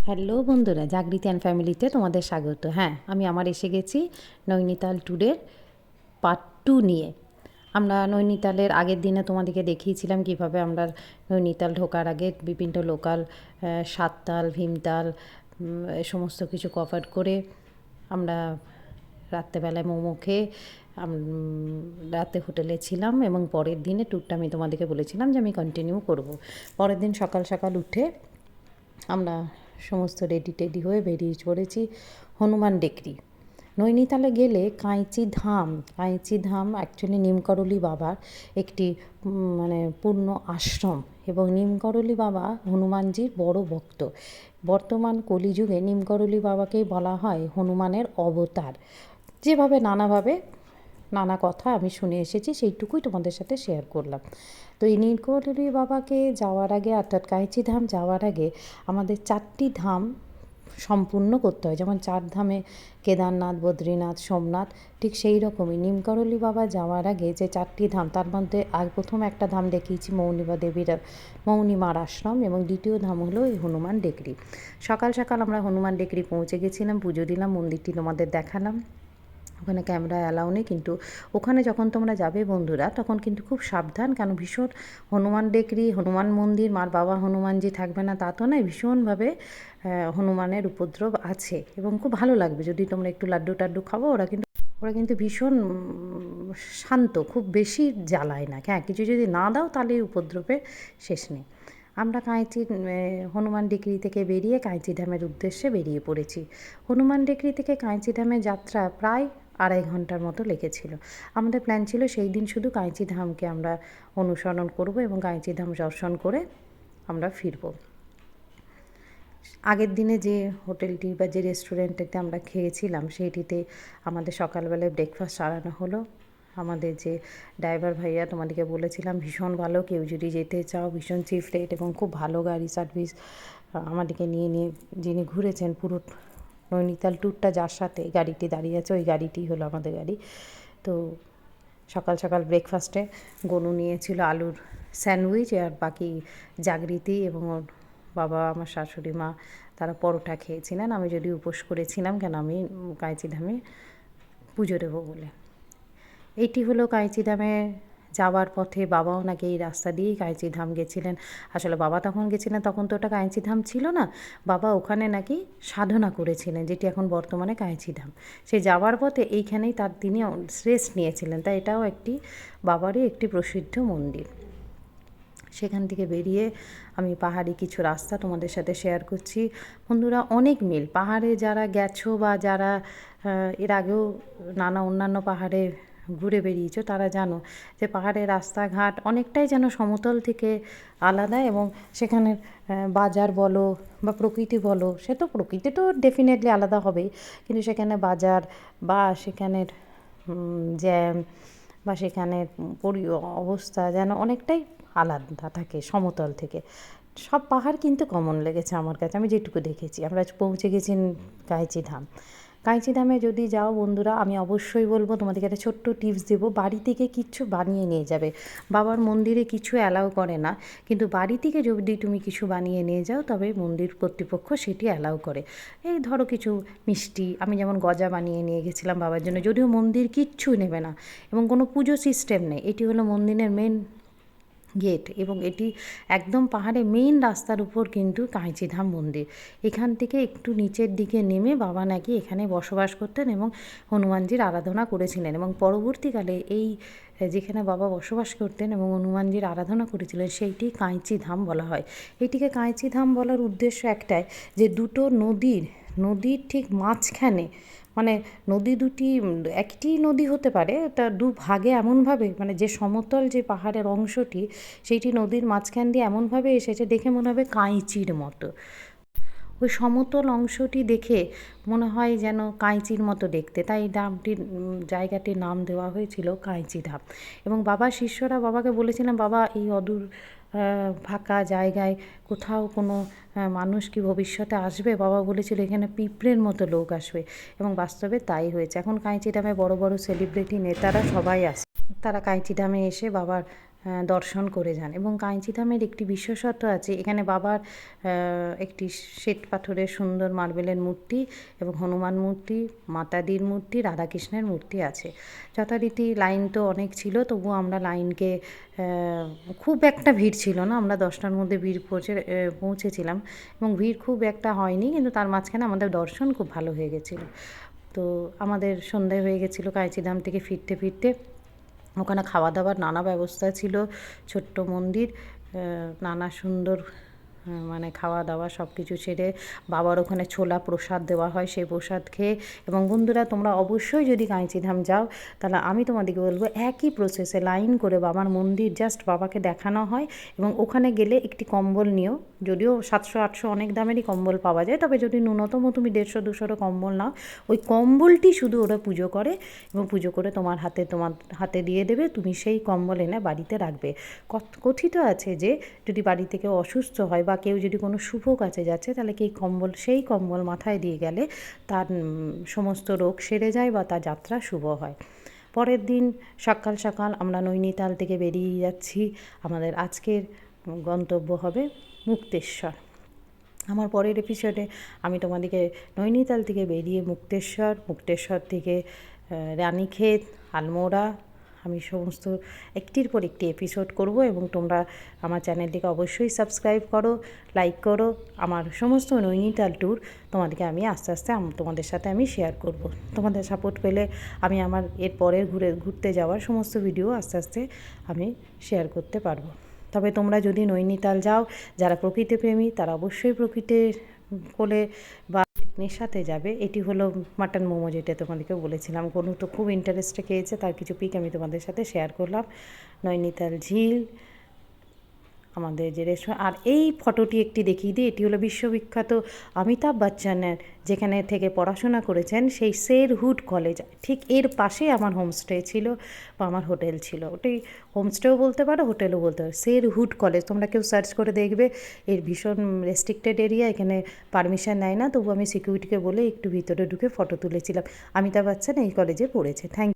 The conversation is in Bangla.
হ্যালো বন্ধুরা, জাগৃতি অ্যান্ড ফ্যামিলিতে তোমাদের স্বাগত। হ্যাঁ, আমি এসে গেছি নৈনিতাল ট্যুরের পার্ট 2 নিয়ে। আমরা নৈনিতালের আগের দিনে তোমাদেরকে দেখিয়েছিলাম কীভাবে আমরা নৈনিতাল ঢোকার আগে বিভিন্ন লোকাল সাততাল, ভীমতাল এ সমস্ত কিছু কভার করে আমরা রাত্রেবেলায় মোমো খেয়ে রাতে হোটেলে ছিলাম এবং পরের দিনে ট্যুরটা আমি তোমাদেরকে বলেছিলাম যে আমি কন্টিনিউ করব। পরের দিন সকাল সকাল উঠে আমরা সমস্ত রেডি হয়ে বেরিয়ে পড়েছি হনুমান ডেকরি। নৈনিতালে গেলে কাঁইচি ধাম অ্যাকচুয়ালি নিমকরলি বাবার একটি মানে পূর্ণ আশ্রম এবং নিমকরলি বাবা হনুমানজির বড় ভক্ত। বর্তমান কলিযুগে নিমকরলি বাবাকেই বলা হয় হনুমানের অবতার। যেভাবে নানা কথা আমি শুনে এসেছি, সেইটুকুই তোমাদের সাথে শেয়ার করলাম। তো এই নীলকরলি বাবাকে যাওয়ার আগে অর্থাৎ কাঁইচি ধাম যাওয়ার আগে আমাদের 4টি ধাম সম্পূর্ণ করতে হয়। যেমন 4 ধামে কেদারনাথ, বদ্রীনাথ, সোমনাথ, ঠিক সেই রকমই নিমকরলি বাবা যাওয়ার আগে যে 4টি ধাম, তার মধ্যে প্রথম একটা ধাম দেখিয়েছি মৌনিমার আশ্রম, এবং দ্বিতীয় ধাম হলো এই হনুমান ডেকরি। সকাল সকাল আমরা হনুমান ডেকরি পৌঁছে গেছিলাম, পুজো দিলাম, মন্দিরটি তোমাদের দেখালাম। ওখানে ক্যামেরা অ্যালাউ নেই, কিন্তু ওখানে যখন তোমরা যাবে বন্ধুরা তখন কিন্তু খুব সাবধান, কারণ ভীষণ হনুমান ডেকরি, হনুমান মন্দির, মার বাবা হনুমানজি থাকবে না তা তো নয়, ভীষণভাবে হনুমানের উপদ্রব আছে এবং খুব ভালো লাগবে যদি তোমরা একটু লাড্ডু টাড্ডু খাবো। ওরা কিন্তু ভীষণ শান্ত, খুব বেশি জ্বালায় না। হ্যাঁ, কিছু যদি না দাও তাহলে উপদ্রবে শেষ নেই। আমরা হনুমান ডেকরি থেকে বেরিয়ে কাঁইচি ধামের উদ্দেশ্যে বেরিয়ে পড়েছি। হনুমান ডেকরি থেকে কাঁইচি ধামের যাত্রা প্রায় 2.5 ঘন্টার মতো লেগেছিল। আমাদের প্ল্যান ছিল সেই দিন শুধু কাঁইচি ধামকে আমরা অনুসরণ করব এবং কাঁইচি ধাম দর্শন করে আমরা ফিরব। আগের দিনে যে হোটেলটি বা যে রেস্টুরেন্টটিতে আমরা খেয়েছিলাম সেইটিতে আমাদের সকালবেলায় ব্রেকফাস্ট সারানো হলো। আমাদের যে ড্রাইভার ভাইয়া তোমাদেরকে বলেছিলাম ভীষণ ভালো, কেউ যদি যেতে চাও ভীষণ চিপ রেট এবং খুব ভালো গাড়ি সার্ভিস আমাদেরকে নিয়ে যিনি ঘুরেছেন পুরো নৈনিতাল ট্যুরটা, যার সাথে গাড়িটি দাঁড়িয়ে আছে ওই গাড়িটি হলো আমাদের গাড়ি। তো সকাল সকাল ব্রেকফাস্টে গনু নিয়েছিল আলুর স্যান্ডউইচ, আর বাকি জাগৃতি এবং ওর বাবা, আমার শাশুড়ি মা, তারা পরোটা খেয়েছিলেন। আমি যদি উপোস করেছিলাম, কেন আমি কাঁইচি ধামে পুজো দেবো বলে। এইটি হলো কাঁইচি ধামে যাওয়ার পথে বাবাও নাকি এই রাস্তা দিয়েই কাঁইচি ধাম গেছিলেন। আসলে বাবা তখন গেছিলেন, তখন তো ওটা কাঁইচি ধাম ছিল না, বাবা ওখানে নাকি সাধনা করেছিলেন, যেটি এখন বর্তমানে কাঁইচি ধাম। সে যাওয়ার পথে এইখানেই তিনি রেস্ট নিয়েছিলেন, তাই এটাও একটি বাবারই একটি প্রসিদ্ধ মন্দির। সেখান থেকে বেরিয়ে আমি পাহাড়ি কিছু রাস্তা তোমাদের সাথে শেয়ার করছি। বন্ধুরা, অনেক মিল, পাহাড়ে যারা গেছো বা যারা এর আগেও অন্যান্য পাহাড়ে ঘুরে বেরিয়েছো তারা জানো যে পাহাড়ের রাস্তাঘাট অনেকটাই যেন সমতল থেকে আলাদা, এবং সেখানের বাজার বলো বা প্রকৃতি বলো, সে তো প্রকৃতি তো ডেফিনেটলি আলাদা হবেই, কিন্তু সেখানে বাজার বা সেখানের জ্যাম বা সেখানের অবস্থা যেন অনেকটাই আলাদা থাকে সমতল থেকে। সব পাহাড় কিন্তু কমন লেগেছে আমার কাছে, আমি যেটুকু দেখেছি। আমরা পৌঁছে গেছি কাঁইচি ধাম। কাঁইচি ধামে যদি যাও বন্ধুরা, আমি অবশ্যই বলবো তোমাদেরকে একটা ছোট্ট টিপস দেবো, বাড়ি থেকে কিচ্ছু বানিয়ে নিয়ে যাবে। বাবার মন্দিরে কিছু অ্যালাউ করে না, কিন্তু বাড়ি থেকে যদি তুমি কিছু বানিয়ে নিয়ে যাও তবে মন্দির কর্তৃপক্ষ সেটি অ্যালাউ করে। এই ধরো কিছু মিষ্টি, আমি যেমন গজা বানিয়ে নিয়ে গেছিলাম বাবার জন্য, যদিও মন্দির কিচ্ছু নেবে না এবং কোনো পুজো সিস্টেম নেই। এটি হলো মন্দিরের মেন গেট এবং এটি একদম পাহাড়ে মেইন রাস্তার উপর কিন্তু কাঁইচি ধাম মন্দির। এখান থেকে একটু নিচের দিকে নেমে বাবা নাকি এখানে বসবাস করতেন এবং হনুমানজির আরাধনা করেছিলেন, এবং পরবর্তীকালে এই যেখানে বাবা বসবাস করতেন এবং হনুমানজির আরাধনা করেছিলেন সেইটি কাঁইচি ধাম বলা হয়। এটিকে কাঁইচি ধাম বলার উদ্দেশ্য একটাই, যে দুটো নদীর ঠিক মাঝখানে, মানে নদী দুটি একটি নদী হতে পারে, তা দুভাগে এমনভাবে, মানে যে সমতল যে পাহাড়ের অংশটি সেইটি নদীর মাঝখান দিয়ে এমনভাবে এসেছে দেখে মনে হবে কাঁইচির মতো। ওই সমতল অংশটি দেখে মনে হয় যেন কাঁইচির মতো দেখতে, তাই জায়গাটির নাম দেওয়া হয়েছিল কাঁইচি ধাম। এবং বাবার শিষ্যরা বাবাকে বলেছিলাম, বাবা এই অদূর ফাঁকা জায়গায় কোথাও কোনো মানুষ কি ভবিষ্যতে আসবে? বাবা বলেছিল এখানে পিঁপড়ের মতো লোক আসবে, এবং বাস্তবে তাই হয়েছে। এখন কাঁইচি ধামে বড় বড় সেলিব্রিটি নেতারা সবাই আসে, তারা কাঁইচি ধামে এসে বাবার দর্শন করে যান। এবং কাঞ্চিধামের একটি বিশেষত্ব আছে, এখানে বাবার একটি শ্বেত পাথরের সুন্দর মার্বেলের মূর্তি এবং হনুমান মূর্তি, মাতাদির মূর্তি, রাধাকৃষ্ণের মূর্তি আছে। যথারীতি লাইন তো অনেক ছিল, তবুও আমরা লাইনকে খুব একটা ভিড় ছিল না, আমরা 10টার মধ্যে ভিড় পৌঁছেছিলাম এবং ভিড় খুব একটা হয়নি, কিন্তু তার মাঝখানে আমাদের দর্শন খুব ভালো হয়ে গেছিলো। তো আমাদের সন্ধ্যে হয়ে গেছিলো কাঞ্চিধাম থেকে ফিরতে ফিরতে। ওখানে খাওয়া দাওয়ার নানা ব্যবস্থা ছিল, ছোট্ট মন্দির, নানা সুন্দর মানে খাওয়া দাওয়া সব কিছু ছেড়ে বাবার ওখানে ছোলা প্রসাদ দেওয়া হয়, সেই প্রসাদ খেয়ে। এবং বন্ধুরা, তোমরা অবশ্যই যদি কাঞ্চিধাম যাও তাহলে আমি তোমাদেরকে বলবো একই প্রসেসে লাইন করে বাবার মন্দির জাস্ট বাবাকে দেখানো হয়, এবং ওখানে গেলে একটি কম্বল নিও। যদিও 700-800 অনেক দামেরই কম্বল পাওয়া যায়, তবে যদি ন্যূনতম তুমি 150-200 কম্বল নাও, ওই কম্বলটি শুধু ওরা পুজো করে এবং পুজো করে তোমার হাতে দিয়ে দেবে, তুমি সেই কম্বল এনে বাড়িতে রাখবে। কথিত আছে যে যদি বাড়ি থেকে অসুস্থ হয় বা কেউ যদি কোনো শুভ কাজে যাচ্ছে, তাহলে সেই কম্বল মাথায় দিয়ে গেলে তার সমস্ত রোগ সেরে যায় বা তার যাত্রা শুভ হয়। পরের দিন সকাল সকাল আমরা নৈনিতাল থেকে বেরিয়ে যাচ্ছি। আমাদের আজকের গন্তব্য হবে মুক্তেশ্বর। আমার পরের এপিসোডে আমি তোমাদেরকে নৈনিতাল থেকে বেরিয়ে মুক্তেশ্বর থেকে রানীক্ষেত, আলমোড়া, আমি সমস্ত একটির পর একটি এপিসোড করব। এবং তোমরা আমার চ্যানেলটিকে অবশ্যই সাবস্ক্রাইব করো, লাইক করো। আমার সমস্ত নৈনিতাল ট্যুর তোমাদেরকে আমি আস্তে আস্তে তোমাদের সাথে আমি শেয়ার করব। তোমাদের সাপোর্ট পেলে আমি আমার এর পরের ঘুরতে যাওয়ার সমস্ত ভিডিও আস্তে আস্তে আমি শেয়ার করতে পারবো। তবে তোমরা যদি নৈনিতাল যাও, যারা প্রকৃতিপ্রেমী তারা অবশ্যই প্রকৃতির কোলে বা নেশাতে যাবে। এটি হলো মাটন মোমো, যেটা তোমাদেরকে বলেছিলাম। কোনো তো খুব ইন্টারেস্টে খেয়েছে, তার কিছু পিক আমি তোমাদের সাথে শেয়ার করলাম। নৈনিতাল ঝিল, আমাদের যে রেস্টুরেন্ট। আর এই ফটোটি একটি দেখিয়ে দিই, এটি হলো বিশ্ববিখ্যাত অমিতাভ বচ্চনের যেখানে থেকে পড়াশোনা করেছেন সেই শেরহুড কলেজ, ঠিক এর পাশে আমার হোমস্টে ছিল বা আমার হোটেল ছিল। ওটি হোমস্টেও বলতে পারো, হোটেলও বলতে পারো। শেরহুড কলেজ তোমরা কেউ সার্চ করে দেখবে। এর ভীষণ রেস্ট্রিক্টেড এরিয়া, এখানে পারমিশন নেয় না, তবু আমি সিকিউরিটিকে বলে একটু ভিতরে ঢুকে ফটো তুলেছিলাম। অমিতাভ বচ্চন এই কলেজে পড়েছে। থ্যাংক